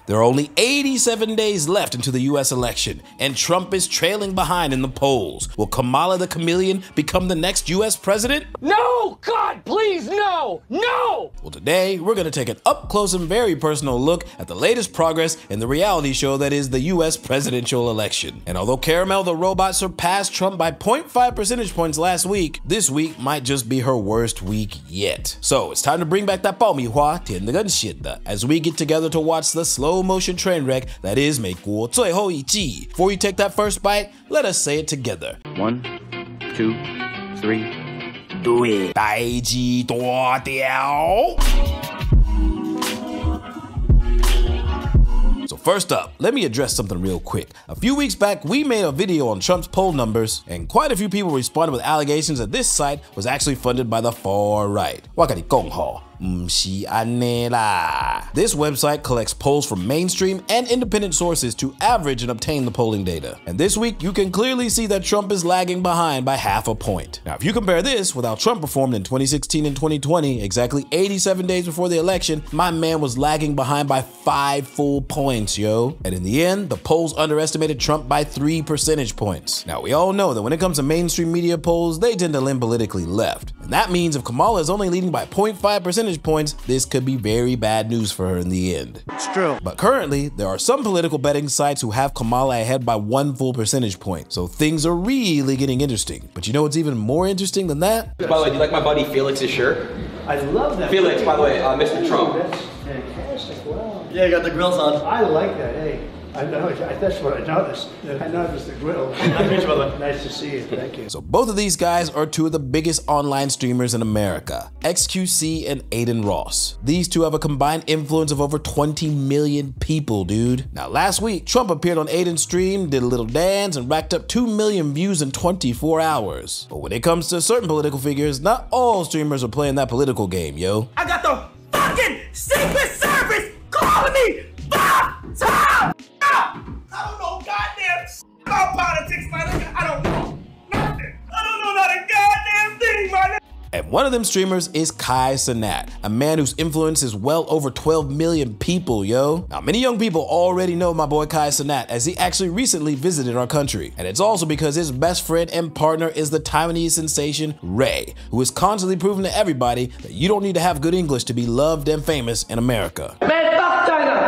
There are only 87 days left into the U.S. election, and Trump is trailing behind in the polls. Will Kamala the Chameleon become the next U.S. president? No! God, please, no! No! Well, today, we're going to take an up-close and very personal look at the latest progress in the reality show that is the U.S. presidential election. And although Caramel the robot surpassed Trump by 0.5 percentage points last week, this week might just be her worst week yet. So it's time to bring back that 爆米花甜的跟咸的 as we get together to watch the slow-motion train wreck that is 美国最后一季. Before you take that first bite, let us say it together. 1, 2, 3, do it. 大鸡大条. So first up, let me address something real quick. A few weeks back, we made a video on Trump's poll numbers, and quite a few people responded with allegations that this site was actually funded by the far right. 我跟你讲吼，不是安尼啦. This website collects polls from mainstream and independent sources to average and obtain the polling data. And this week, you can clearly see that Trump is lagging behind by half a point. Now, if you compare this with how Trump performed in 2016 and 2020, exactly 87 days before the election, my man was lagging behind by 5 full points, yo. And in the end, the polls underestimated Trump by 3 percentage points. Now, we all know that when it comes to mainstream media polls, they tend to lean politically left. And that means if Kamala is only leading by 0.5 percentage points, this could be very bad news for her in the end. It's true. But currently, there are some political betting sites who have Kamala ahead by 1 full percentage point. So things are really getting interesting. But you know what's even more interesting than that? By the way, do you like my buddy Felix's shirt? I love that. Felix, by the way, Mr. Trump. That's fantastic. Wow. Yeah, you got the grills on. I like that. Hey, I know. That's what I noticed. I noticed the grill. Nice to see you. Thank you. So both of these guys are two of the biggest online streamers in America, XQC and Aiden Ross. These two have a combined influence of over 20 million people, dude. Now last week, Trump appeared on Aiden's stream, did a little dance, and racked up 2 million views in 24 hours. But when it comes to certain political figures, not all streamers are playing that political game, yo. I got the fucking Secret Service calling me 5 times! I don't know goddamn about politics, my nigga. I don't know nothing. I don't know not a goddamn thing, my nigga. And one of them streamers is Kai Cenat, a man whose influence is well over 12 million people, yo. Now, many young people already know my boy Kai Cenat, as he actually recently visited our country. And it's also because his best friend and partner is the Taiwanese sensation Ray, who is constantly proving to everybody that you don't need to have good English to be loved and famous in America. Man, fuck China!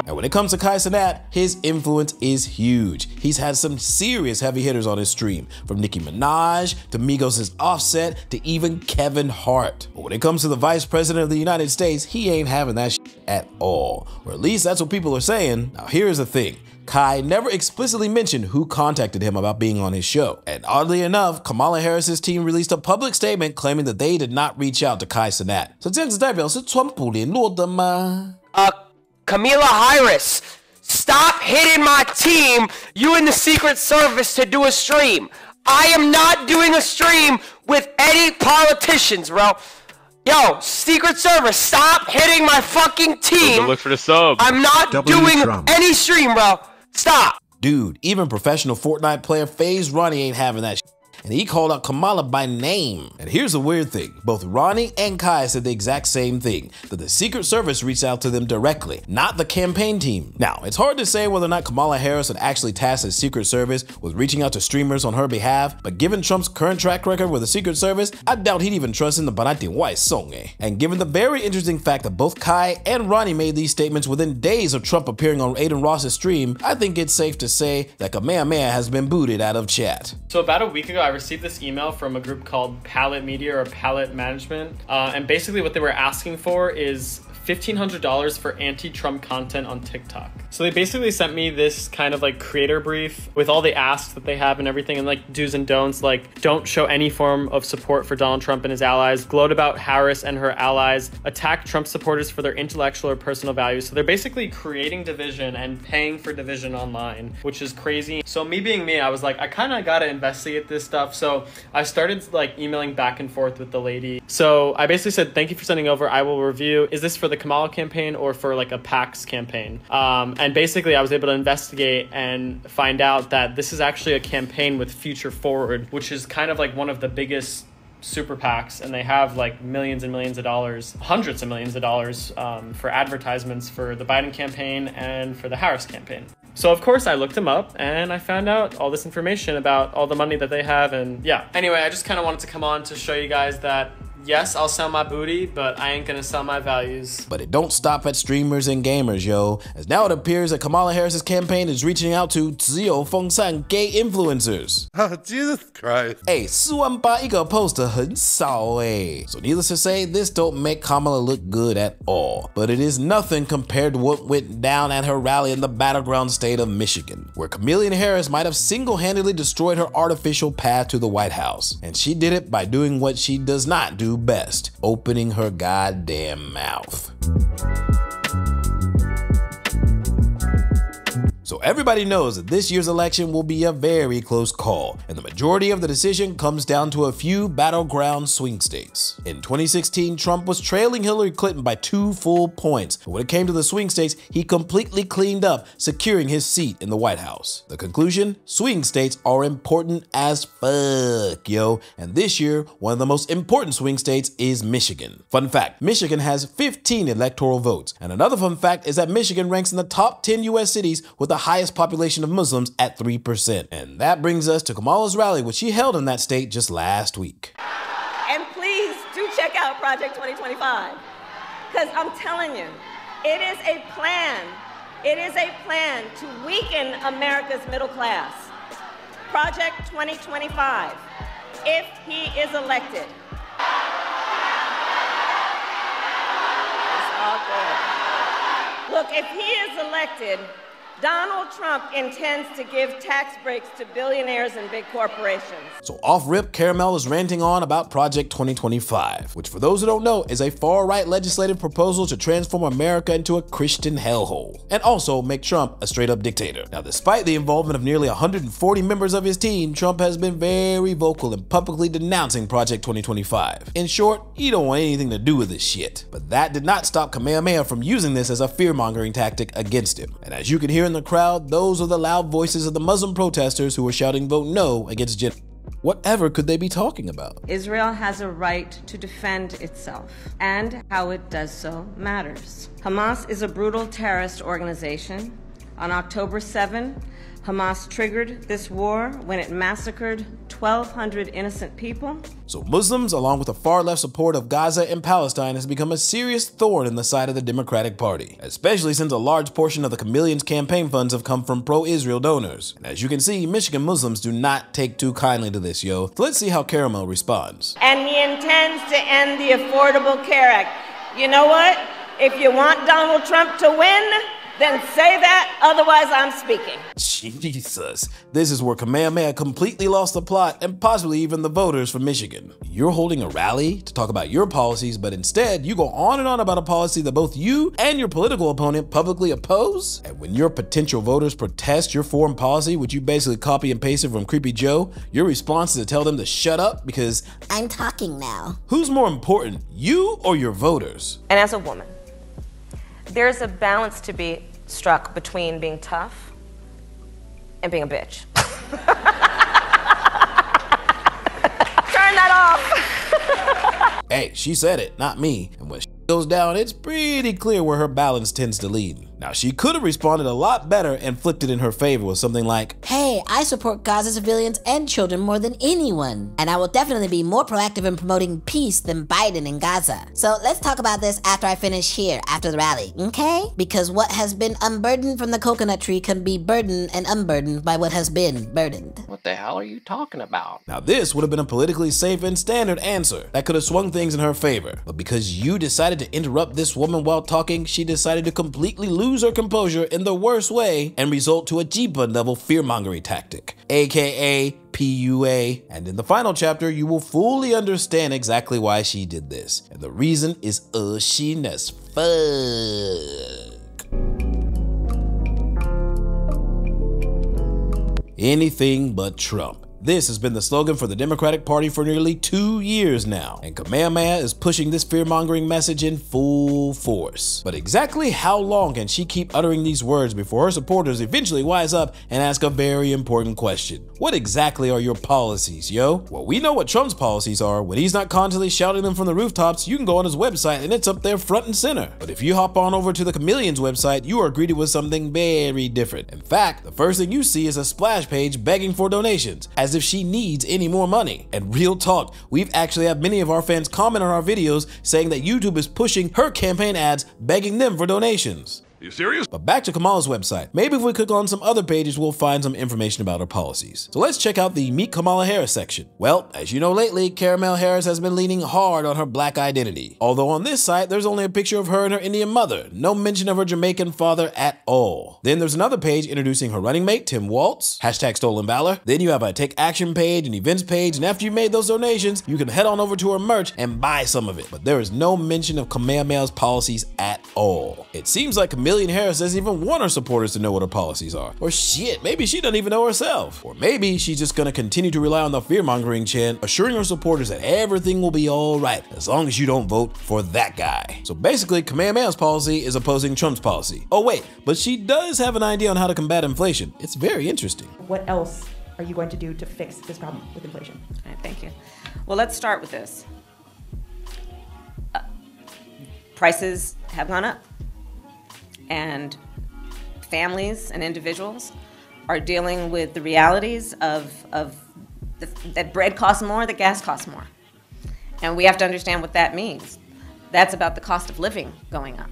And when it comes to Kai Cenat, his influence is huge. He's had some serious heavy hitters on his stream, from Nicki Minaj to Migos' Offset to even Kevin Hart. But when it comes to the Vice President of the United States, he ain't having that shit at all. Or at least that's what people are saying. Now here's the thing. Kai never explicitly mentioned who contacted him about being on his show. And oddly enough, Kamala Harris's team released a public statement claiming that they did not reach out to Kai Cenat. So 这样子代表是川普联络的吗? Kamalaharris, stop hitting my team, you and the Secret Service, to do a stream. I am not doing a stream with any politicians, bro. Yo, Secret Service, stop hitting my fucking team. Look for the sub. I'm not doing any stream, bro. Stop. Dude, even professional Fortnite player FaZe Ronnie ain't having that shit. And he called out Kamala by name. And here's the weird thing. Both Ronnie and Kai said the exact same thing, that the Secret Service reached out to them directly, not the campaign team. Now, it's hard to say whether or not Kamala Harris had actually tasked the Secret Service with reaching out to streamers on her behalf, but given Trump's current track record with the Secret Service, I doubt he'd even trust in the Banati White song, eh? And given the very interesting fact that both Kai and Ronnie made these statements within days of Trump appearing on Aiden Ross's stream, I think it's safe to say that Kamehameha has been booted out of chat. So about a week ago, I received this email from a group called Palette Media or Palette Management. And basically what they were asking for is $1,500 for anti-Trump content on TikTok. So they basically sent me this kind of like creator brief with all the asks that they have and everything, and like do's and don'ts, like don't show any form of support for Donald Trump and his allies, gloat about Harris and her allies, attack Trump supporters for their intellectual or personal values. So they're basically creating division and paying for division online, which is crazy. So me being me, I was like, I kind of got to investigate this stuff. So I started like emailing back and forth with the lady. So I basically said, thank you for sending over. I will review. Is this for the Kamala campaign or for like a PAX campaign? And basically I was able to investigate and find out that this is actually a campaign with Future Forward, which is kind of like one of the biggest super PACs, and they have like millions and millions of dollars, hundreds of millions of dollars for advertisements for the Biden campaign and for the Harris campaign. So of course I looked them up and I found out all this information about all the money that they have, and yeah. Anyway, I just kind of wanted to come on to show you guys that yes, I'll sell my booty, but I ain't gonna sell my values. But it don't stop at streamers and gamers, yo, as now it appears that Kamala Harris's campaign is reaching out to 只有风扇 gay influencers. Jesus Christ. 48000一个 post 很少欸. So needless to say, this don't make Kamala look good at all. But it is nothing compared to what went down at her rally in the battleground state of Michigan, where Kamala Harris might have single-handedly destroyed her artificial path to the White House. And she did it by doing what she does not do best, opening her goddamn mouth. So everybody knows that this year's election will be a very close call, and the majority of the decision comes down to a few battleground swing states. In 2016, Trump was trailing Hillary Clinton by 2 full points, but when it came to the swing states, he completely cleaned up, securing his seat in the White House. The conclusion? Swing states are important as fuck, yo, and this year, one of the most important swing states is Michigan. Fun fact, Michigan has 15 electoral votes, and another fun fact is that Michigan ranks in the top 10 US cities with the highest population of Muslims at 3%. And that brings us to Kamala's rally, which she held in that state just last week. And please do check out Project 2025, because I'm telling you, it is a plan. It is a plan to weaken America's middle class. Project 2025, if he is elected. It's all good. Look, if he is elected, Donald Trump intends to give tax breaks to billionaires and big corporations. So off rip, Caramel is ranting on about Project 2025, which for those who don't know is a far-right legislative proposal to transform America into a Christian hellhole, and also make Trump a straight-up dictator. Now, despite the involvement of nearly 140 members of his team, Trump has been very vocal in publicly denouncing Project 2025. In short, he don't want anything to do with this shit. But that did not stop Kamehameha from using this as a fear-mongering tactic against him. And as you can hear in the crowd, those are the loud voices of the Muslim protesters who were shouting vote no against genocide. Whatever could they be talking about? Israel has a right to defend itself, and how it does so matters. Hamas is a brutal terrorist organization. On October 7, Hamas triggered this war when it massacred 1,200 innocent people. So Muslims, along with the far-left support of Gaza and Palestine, has become a serious thorn in the side of the Democratic Party, especially since a large portion of the Chameleon's campaign funds have come from pro-Israel donors. And as you can see, Michigan Muslims do not take too kindly to this, yo. So let's see how Caramel responds. And he intends to end the Affordable Care Act. You know what? If you want Donald Trump to win, then say that, otherwise I'm speaking. Jesus, this is where Kamehameha completely lost the plot and possibly even the voters from Michigan. You're holding a rally to talk about your policies, but instead you go on and on about a policy that both you and your political opponent publicly oppose? And when your potential voters protest your foreign policy, which you basically copy and pasted from Creepy Joe, your response is to tell them to shut up because I'm talking now. Who's more important, you or your voters? And as a woman, there's a balance to be struck between being tough and being a bitch. Turn that off. Hey, she said it, not me. And when shit goes down, it's pretty clear where her balance tends to lead. Now, she could have responded a lot better and flipped it in her favor with something like, hey, I support Gaza civilians and children more than anyone, and I will definitely be more proactive in promoting peace than Biden in Gaza. So let's talk about this after I finish here, after the rally, okay? Because what has been unburdened from the coconut tree can be burdened and unburdened by what has been burdened. What the hell are you talking about? Now, this would have been a politically safe and standard answer that could have swung things in her favor. But because you decided to interrupt this woman while talking, she decided to completely lose her composure in the worst way and result to a Jeepa level fear-mongering tactic, aka PUA. And in the final chapter, you will fully understand exactly why she did this. And the reason is sheen as fuck. Anything but Trump. This has been the slogan for the Democratic Party for nearly 2 years now, and Kamehameha is pushing this fear-mongering message in full force. But exactly how long can she keep uttering these words before her supporters eventually wise up and ask a very important question? What exactly are your policies, yo? Well, we know what Trump's policies are. When he's not constantly shouting them from the rooftops, you can go on his website and it's up there front and center. But if you hop on over to the Chameleon's website, you are greeted with something very different. In fact, the first thing you see is a splash page begging for donations, as if she needs any more money. And real talk, we've actually had many of our fans comment on our videos saying that YouTube is pushing her campaign ads, begging them for donations. You serious? But back to Kamala's website. Maybe if we click on some other pages, we'll find some information about her policies. So let's check out the Meet Kamala Harris section. Well, as you know lately, Caramel Harris has been leaning hard on her black identity. Although on this site, there's only a picture of her and her Indian mother. No mention of her Jamaican father at all. Then there's another page introducing her running mate, Tim Walz, hashtag Stolen Valor. Then you have a Take Action page, an events page, and after you made those donations, you can head on over to her merch and buy some of it. But there is no mention of Kamehameha's policies at all. It seems like Harris doesn't even want her supporters to know what her policies are. Or shit, maybe she doesn't even know herself. Or maybe she's just gonna continue to rely on the fear-mongering chant, assuring her supporters that everything will be alright as long as you don't vote for that guy. So basically, Kamehameha's policy is opposing Trump's policy. Oh wait, but she does have an idea on how to combat inflation. It's very interesting. What else are you going to do to fix this problem with inflation? All right, thank you. Well, let's start with this. Prices have gone up. And families and individuals are dealing with the realities of that bread costs more, that gas costs more. And we have to understand what that means. That's about the cost of living going up.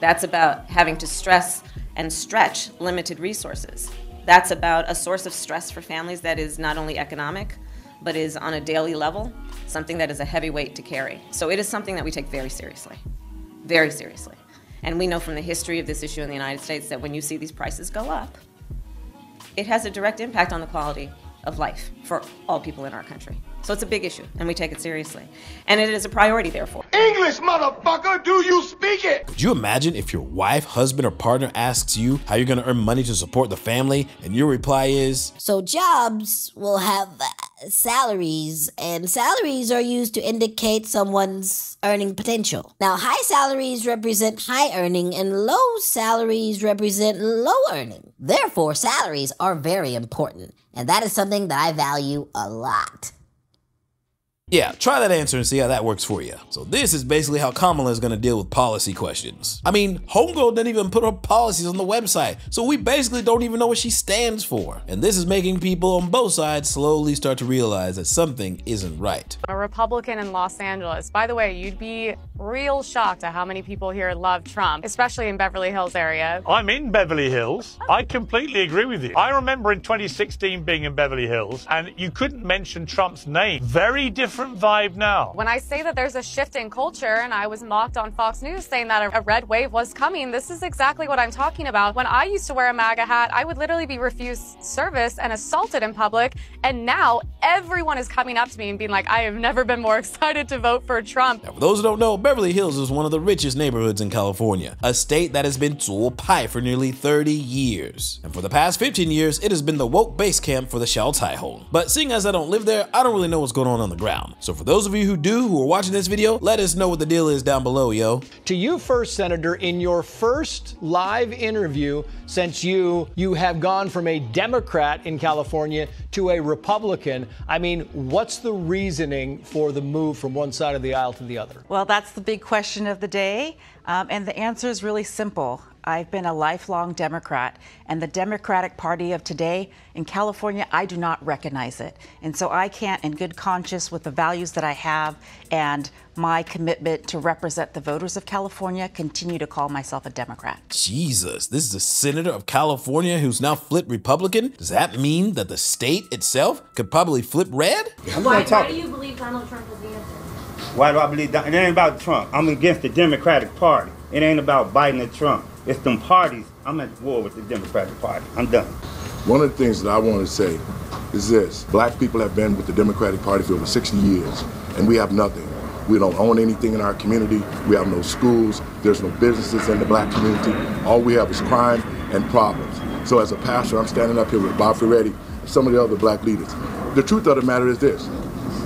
That's about having to stress and stretch limited resources. That's about a source of stress for families that is not only economic, but is on a daily level, something that is a heavy weight to carry. So it is something that we take very seriously, very seriously. And we know from the history of this issue in the United States that when you see these prices go up, it has a direct impact on the quality of life for all people in our country. So it's a big issue, and we take it seriously. And it is a priority, therefore. English, motherfucker, do you speak it? Could you imagine if your wife, husband, or partner asks you how you're gonna earn money to support the family, and your reply is, so jobs will have salaries, and salaries are used to indicate someone's earning potential. Now, high salaries represent high earning, and low salaries represent low earning. Therefore, salaries are very important, and that is something that I value a lot. Yeah, try that answer and see how that works for you. So this is basically how Kamala is gonna deal with policy questions. I mean, Homegirl didn't even put her policies on the website, so we basically don't even know what she stands for. And this is making people on both sides slowly start to realize that something isn't right. A Republican in Los Angeles. By the way, you'd be real shocked at how many people here love Trump, especially in Beverly Hills area. I'm in Beverly Hills. I completely agree with you. I remember in 2016 being in Beverly Hills, and you couldn't mention Trump's name. Very different vibe now. When I say that there's a shift in culture, and I was mocked on Fox News saying that a red wave was coming, this is exactly what I'm talking about. When I used to wear a MAGA hat, I would literally be refused service and assaulted in public, and now everyone is coming up to me and being like, I have never been more excited to vote for Trump. Now, for those who don't know, Beverly Hills is one of the richest neighborhoods in California, a state that has been 做派 for nearly 30 years. And for the past 15 years, it has been the woke base camp for the Xiao Cai Hong. But seeing as I don't live there, I don't really know what's going on the ground. So for those of you who do, who are watching this video, let us know what the deal is down below, yo. To you first, Senator, in your first live interview since you have gone from a Democrat in California to a Republican, I mean, what's the reasoning for the move from one side of the aisle to the other? Well, that's the big question of the day, and the answer is really simple. I've been a lifelong Democrat, and the Democratic Party of today in California, I do not recognize it. And so I can't, in good conscience, with the values that I have and my commitment to represent the voters of California, continue to call myself a Democrat. Jesus, this is a senator of California who's now flipped Republican? Does that mean that the state itself could probably flip red? Why do you believe Donald Trump is the answer? Why do I believe that? It ain't about Trump. I'm against the Democratic Party. It ain't about Biden or Trump. It's them parties. I'm at war with the Democratic Party. I'm done. One of the things that I want to say is this. Black people have been with the Democratic Party for over 60 years, and we have nothing. We don't own anything in our community. We have no schools. There's no businesses in the black community. All we have is crime and problems. So as a pastor, I'm standing up here with Bob Ferretti some of the other black leaders. The truth of the matter is this.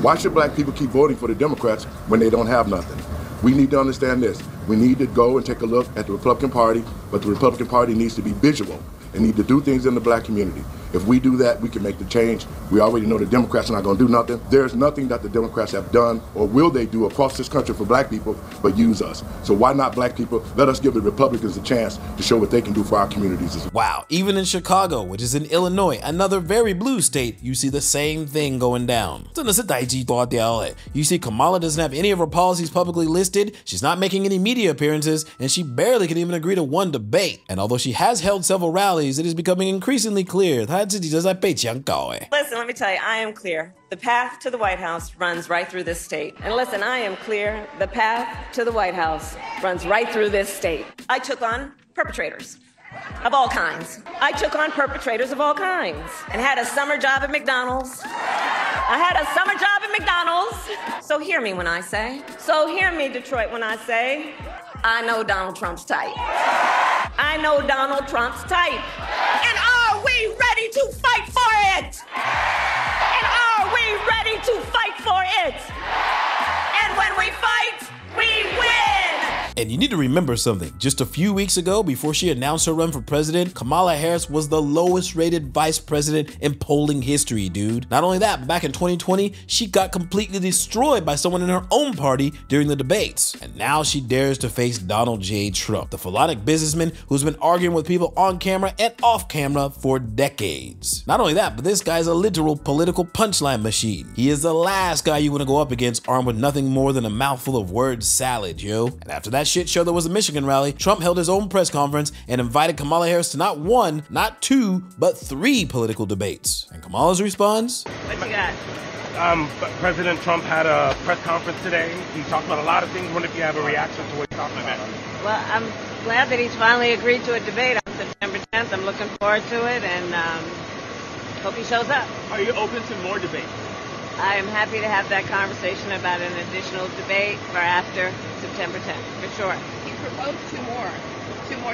Why should black people keep voting for the Democrats when they don't have nothing? We need to understand this. We need to go and take a look at the Republican Party, but the Republican Party needs to be visual and need to do things in the black community. If we do that, we can make the change. We already know the Democrats are not going to do nothing. There's nothing that the Democrats have done or will they do across this country for black people but use us. So why not black people? Let us give the Republicans a chance to show what they can do for our communities as well. Wow, even in Chicago, which is in Illinois, another very blue state, you see the same thing going down. You see Kamala doesn't have any of her policies publicly listed, she's not making any media appearances, and she barely can even agree to one debate. And although she has held several rallies, it is becoming increasingly clear that Listen, let me tell you, I am clear. The path to the White House runs right through this state. And listen, I am clear. The path to the White House runs right through this state. I took on perpetrators of all kinds. I took on perpetrators of all kinds and had a summer job at McDonald's. I had a summer job at McDonald's. So hear me when I say, Detroit, when I say, I know Donald Trump's type. I know Donald Trump's type. And are we ready to fight for it? And are we ready to fight for it? And when we fight, we win! And you need to remember something. Just a few weeks ago, before she announced her run for president, Kamala Harris was the lowest rated vice president in polling history, dude. Not only that, but back in 2020, she got completely destroyed by someone in her own party during the debates. And now she dares to face Donald J. Trump, the philonic businessman who's been arguing with people on camera and off camera for decades. Not only that, but this guy's a literal political punchline machine. He is the last guy you want to go up against armed with nothing more than a mouthful of word salad, yo. And after that shit show that was a Michigan rally, Trump held his own press conference and invited Kamala Harris to not one, not two, but 3 political debates. And Kamala's response? What you got? President Trump had a press conference today. He talked about a lot of things. I wonder if you have a reaction to what he talked about. Well, I'm glad that he's finally agreed to a debate on September 10th. I'm looking forward to it and hope he shows up. Are you open to more debates? I am happy to have that conversation about an additional debate for after September 10th, for sure. He proposed two more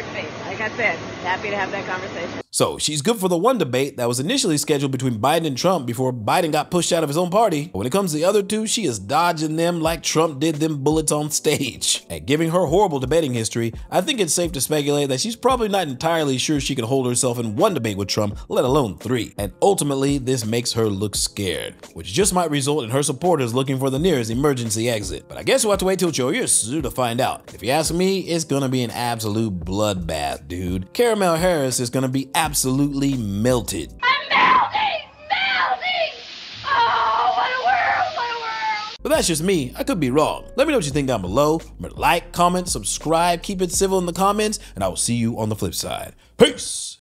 debates. Like I said, happy to have that conversation. So she's good for the one debate that was initially scheduled between Biden and Trump before Biden got pushed out of his own party. But when it comes to the other two, she is dodging them like Trump did them bullets on stage. And given her horrible debating history, I think it's safe to speculate that she's probably not entirely sure she can hold herself in one debate with Trump, let alone 3. And ultimately, this makes her look scared, which just might result in her supporters looking for the nearest emergency exit. But I guess we'll have to wait till Choyear to find out. If you ask me, it's gonna be an absolute bloodbath, dude. Caramel Harris is gonna be absolutely melted. I'm melting! Oh, what a world! But that's just me. I could be wrong. Let me know what you think down below. Remember to like, comment, subscribe, keep it civil in the comments, and I will see you on the flip side. Peace!